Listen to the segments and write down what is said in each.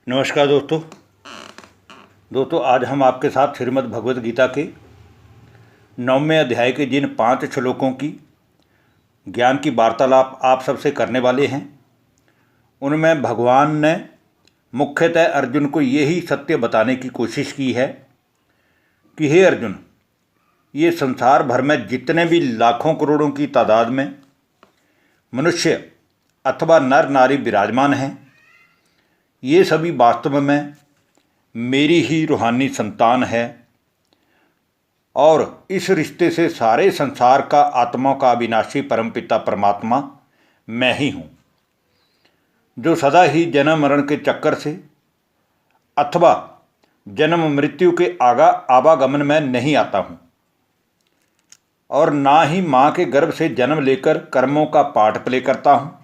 नमस्कार दोस्तों आज हम आपके साथ श्रीमद् भगवद गीता के 9वें अध्याय के जिन 5 श्लोकों की ज्ञान की वार्तालाप आप सबसे करने वाले हैं, उनमें भगवान ने मुख्यतः अर्जुन को यही सत्य बताने की कोशिश की है कि हे अर्जुन, ये संसार भर में जितने भी लाखों करोड़ों की तादाद में मनुष्य अथवा नर नारी विराजमान हैं, ये सभी वास्तव में मेरी ही रूहानी संतान है और इस रिश्ते से सारे संसार का आत्माओं का अविनाशी परमपिता परमात्मा मैं ही हूँ, जो सदा ही जन्म मरण के चक्कर से अथवा जन्म मृत्यु के आवागमन में नहीं आता हूँ और ना ही माँ के गर्भ से जन्म लेकर कर्मों का पाठ प्ले करता हूँ,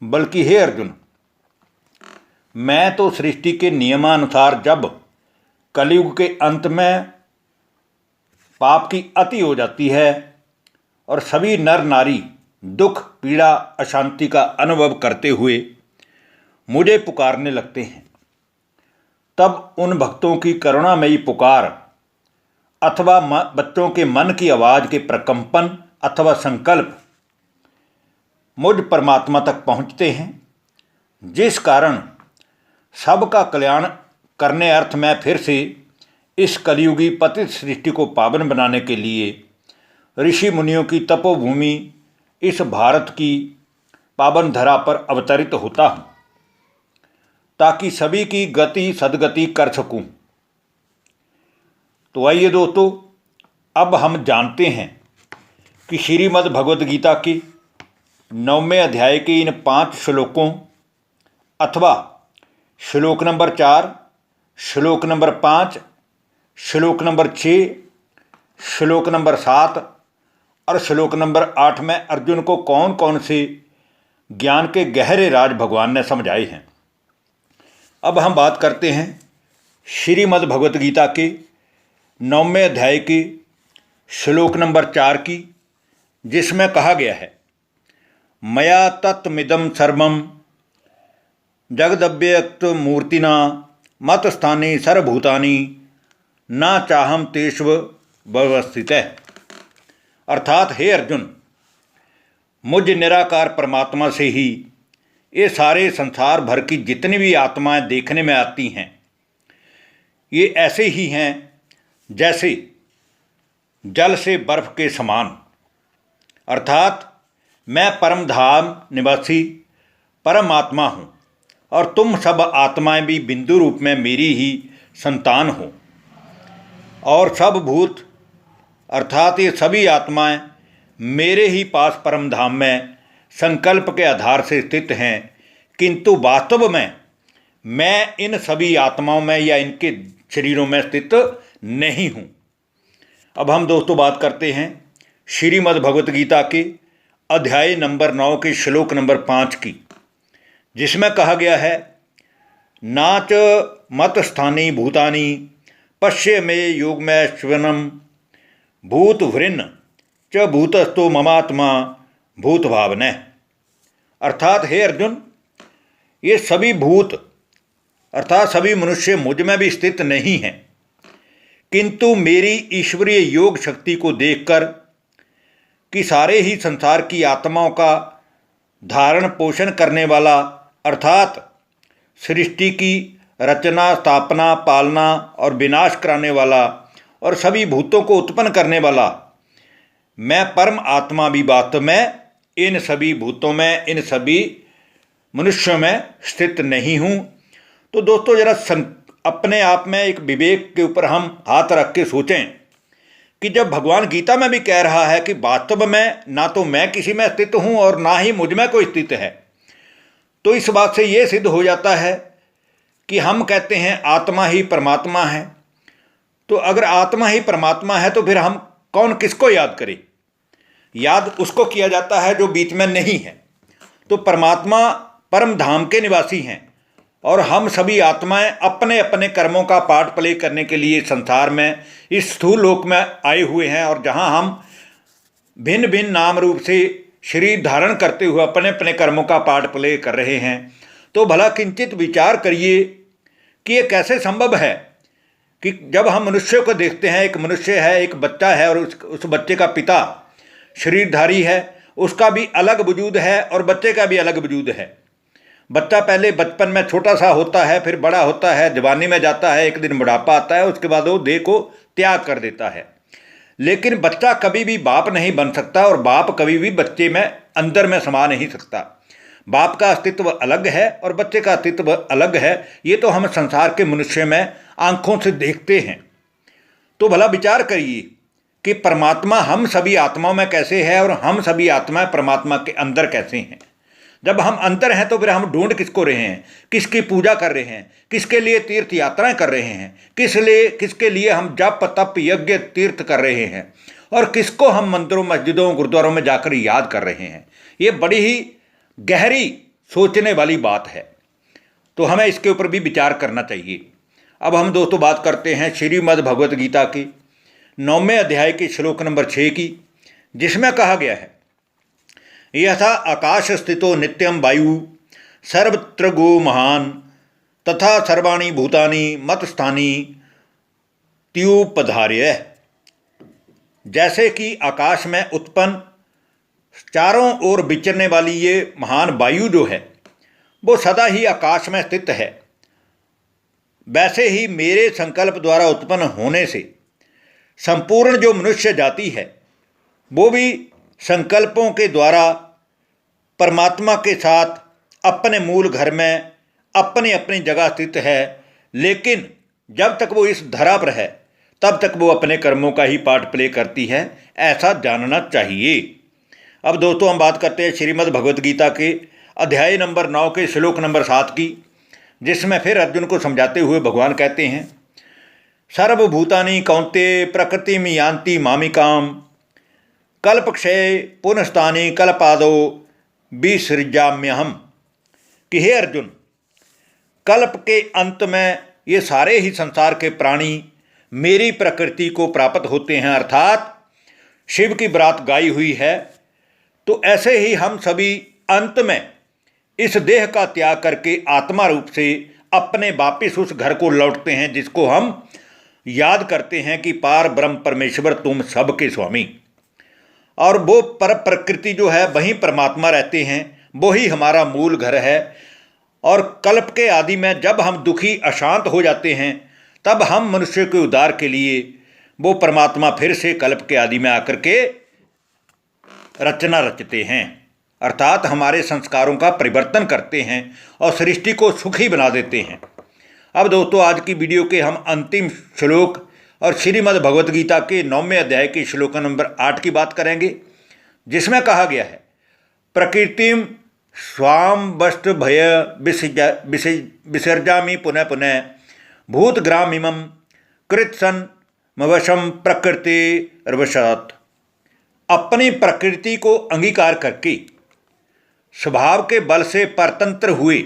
बल्कि हे अर्जुन, मैं तो सृष्टि के नियमानुसार जब कलयुग के अंत में पाप की अति हो जाती है और सभी नर नारी दुख पीड़ा अशांति का अनुभव करते हुए मुझे पुकारने लगते हैं, तब उन भक्तों की करुणामयी पुकार अथवा बच्चों के मन की आवाज़ के प्रकंपन अथवा संकल्प मुझ परमात्मा तक पहुँचते हैं, जिस कारण सबका कल्याण करने अर्थ में फिर से इस कलयुगी पतित सृष्टि को पावन बनाने के लिए ऋषि मुनियों की तपोभूमि इस भारत की पावन धरा पर अवतरित होता हूँ, ताकि सभी की गति सदगति कर सकूँ। तो आइए दोस्तों, अब हम जानते हैं कि श्रीमद् भगवद गीता के 9वें अध्याय के इन 5 श्लोकों अथवा श्लोक नंबर 4, श्लोक नंबर 5, श्लोक नंबर 6, श्लोक नंबर 7 और श्लोक नंबर 8 में अर्जुन को कौन कौन से ज्ञान के गहरे राज भगवान ने समझाए हैं। अब हम बात करते हैं श्रीमद् भगवद गीता के 9वें अध्याय के श्लोक नंबर 4 की, जिसमें कहा गया है, मया तत्मिदं सर्वं जगदव्यक्त मूर्तिना मतस्थानि सर्वभूतानि न चाहम तेष्व व्यवस्थितः। अर्थात हे अर्जुन, मुझ निराकार परमात्मा से ही ये सारे संसार भर की जितनी भी आत्माएं देखने में आती हैं, ये ऐसे ही हैं जैसे जल से बर्फ के समान। अर्थात मैं परम धाम निवासी परमात्मा हूँ और तुम सब आत्माएं भी बिंदु रूप में मेरी ही संतान हो और सब भूत अर्थात ये सभी आत्माएं मेरे ही पास परम धाम में संकल्प के आधार से स्थित हैं, किंतु वास्तव में मैं इन सभी आत्माओं में या इनके शरीरों में स्थित नहीं हूँ। अब हम दोस्तों बात करते हैं श्रीमद् भगवद गीता के अध्याय नंबर 9 के श्लोक नंबर 5 की, जिसमें कहा गया है, नाच मत स्थानी भूतानी पश्य में योग में श्वनम भूत वृन्न च भूतस्थो ममात्मा भूत भावने। अर्थात हे अर्जुन, ये सभी भूत अर्थात सभी मनुष्य मुझ में भी स्थित नहीं हैं, किंतु मेरी ईश्वरीय योग शक्ति को देखकर कि सारे ही संसार की आत्माओं का धारण पोषण करने वाला अर्थात सृष्टि की रचना स्थापना पालना और विनाश कराने वाला और सभी भूतों को उत्पन्न करने वाला मैं परम आत्मा भी वास्तव में इन सभी भूतों में इन सभी मनुष्यों में स्थित नहीं हूँ। तो दोस्तों जरा अपने आप में एक विवेक के ऊपर हम हाथ रख के सोचें कि जब भगवान गीता में भी कह रहा है कि वास्तव में ना तो मैं किसी में स्थित हूँ और ना ही मुझ में कोई स्थित है, तो इस बात से ये सिद्ध हो जाता है कि हम कहते हैं आत्मा ही परमात्मा है। तो अगर आत्मा ही परमात्मा है तो फिर हम कौन किसको याद करें? याद उसको किया जाता है जो बीच में नहीं है। तो परमात्मा परम धाम के निवासी हैं और हम सभी आत्माएं अपने अपने कर्मों का पाठ प्ले करने के लिए संसार में इस स्थूल लोक में आए हुए हैं, और जहां हम भिन्न भिन्न नाम रूप से शरीर धारण करते हुए अपने अपने कर्मों का पाठ प्ले कर रहे हैं। तो भला किंचित विचार करिए कि ये कैसे संभव है कि जब हम मनुष्य को देखते हैं, एक मनुष्य है, एक बच्चा है, और उस बच्चे का पिता शरीरधारी है, उसका भी अलग वजूद है और बच्चे का भी अलग वजूद है। बच्चा पहले बचपन में छोटा सा होता है, फिर बड़ा होता है, जवानी में जाता है, एक दिन बुढ़ापा आता है, उसके बाद वो देह को त्याग कर देता है। लेकिन बच्चा कभी भी बाप नहीं बन सकता और बाप कभी भी बच्चे में अंदर में समा नहीं सकता। बाप का अस्तित्व अलग है और बच्चे का अस्तित्व अलग है। ये तो हम संसार के मनुष्य में आंखों से देखते हैं। तो भला विचार करिए कि परमात्मा हम सभी आत्माओं में कैसे है और हम सभी आत्माएं परमात्मा के अंदर कैसे हैं। जब हम अंदर हैं तो फिर हम ढूंढ किसको रहे हैं, किसकी पूजा कर रहे हैं, किसके लिए तीर्थ यात्राएं कर रहे हैं, किसके लिए हम जप तप यज्ञ तीर्थ कर रहे हैं, और किसको हम मंदिरों मस्जिदों गुरुद्वारों में जाकर याद कर रहे हैं। ये बड़ी ही गहरी सोचने वाली बात है, तो हमें इसके ऊपर भी विचार करना चाहिए। अब हम दोस्तों बात करते हैं श्रीमद् भगवत गीता की 9वें अध्याय के श्लोक नंबर 6 की, जिसमें कहा गया है, यथा आकाश स्थितो नित्यम वायु सर्वत्र गो महान तथा सर्वाणी भूतानि मत स्थानी त्युपधार्य। जैसे कि आकाश में उत्पन्न चारों ओर विचरने वाली ये महान वायु जो है वो सदा ही आकाश में स्थित है, वैसे ही मेरे संकल्प द्वारा उत्पन्न होने से संपूर्ण जो मनुष्य जाति है वो भी संकल्पों के द्वारा परमात्मा के साथ अपने मूल घर में अपनी अपनी जगह स्थित है। लेकिन जब तक वो इस धरा पर है तब तक वो अपने कर्मों का ही पार्ट प्ले करती है, ऐसा जानना चाहिए। अब दोस्तों हम बात करते हैं श्रीमद् भगवत गीता के अध्याय नंबर 9 के श्लोक नंबर 7 की, जिसमें फिर अर्जुन को समझाते हुए भगवान कहते हैं, सर्वभूतानि कौन्तेय प्रकृतिम यान्ति मामिकाम कल्पक्षय पुनस्तानि कल्पादो विसृजाम्यहम्। कि हे अर्जुन, कल्प के अंत में ये सारे ही संसार के प्राणी मेरी प्रकृति को प्राप्त होते हैं, अर्थात शिव की बरात गाई हुई है। तो ऐसे ही हम सभी अंत में इस देह का त्याग करके आत्मा रूप से अपने वापिस उस घर को लौटते हैं, जिसको हम याद करते हैं कि पार ब्रह्म परमेश्वर तुम सबके स्वामी। और वो पर प्रकृति जो है वहीं परमात्मा रहते हैं, वो ही हमारा मूल घर है। और कल्प के आदि में जब हम दुखी अशांत हो जाते हैं तब हम मनुष्य के उद्धार के लिए वो परमात्मा फिर से कल्प के आदि में आकर के रचना रचते हैं, अर्थात हमारे संस्कारों का परिवर्तन करते हैं और सृष्टि को सुखी बना देते हैं। अब दोस्तों आज की वीडियो के हम अंतिम श्लोक और श्रीमद् भगवत गीता के 9वें अध्याय के श्लोक नंबर 8 की बात करेंगे, जिसमें कहा गया है, प्रकृतिम स्वाम वस्तु भय विसर्जामि पुनः पुनः भूतग्रामिमं कृत्सन मवशम प्रकृतिर्वशात्। अपनी प्रकृति को अंगीकार करके स्वभाव के बल से परतंत्र हुए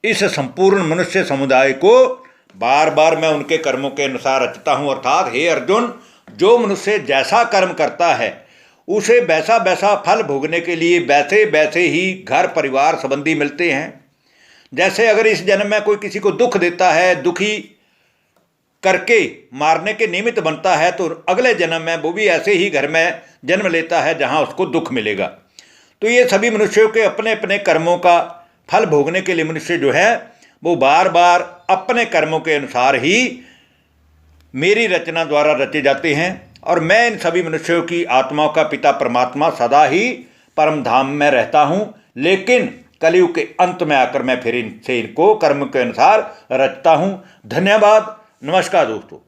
इस संपूर्ण मनुष्य समुदाय को बार बार मैं उनके कर्मों के अनुसार रचता हूँ। अर्थात हे अर्जुन, जो मनुष्य जैसा कर्म करता है उसे वैसा वैसा फल भोगने के लिए वैसे वैसे ही घर परिवार संबंधी मिलते हैं। जैसे अगर इस जन्म में कोई किसी को दुख देता है, दुखी करके मारने के निमित्त बनता है, तो अगले जन्म में वो भी ऐसे ही घर में जन्म लेता है जहाँ उसको दुख मिलेगा। तो ये सभी मनुष्यों के अपने अपने कर्मों का फल भोगने के लिए मनुष्य जो है वो बार बार अपने कर्मों के अनुसार ही मेरी रचना द्वारा रचे जाते हैं। और मैं इन सभी मनुष्यों की आत्माओं का पिता परमात्मा सदा ही परम धाम में रहता हूँ, लेकिन कलयुग के अंत में आकर मैं फिर इनको कर्म के अनुसार रचता हूँ। धन्यवाद, नमस्कार दोस्तों।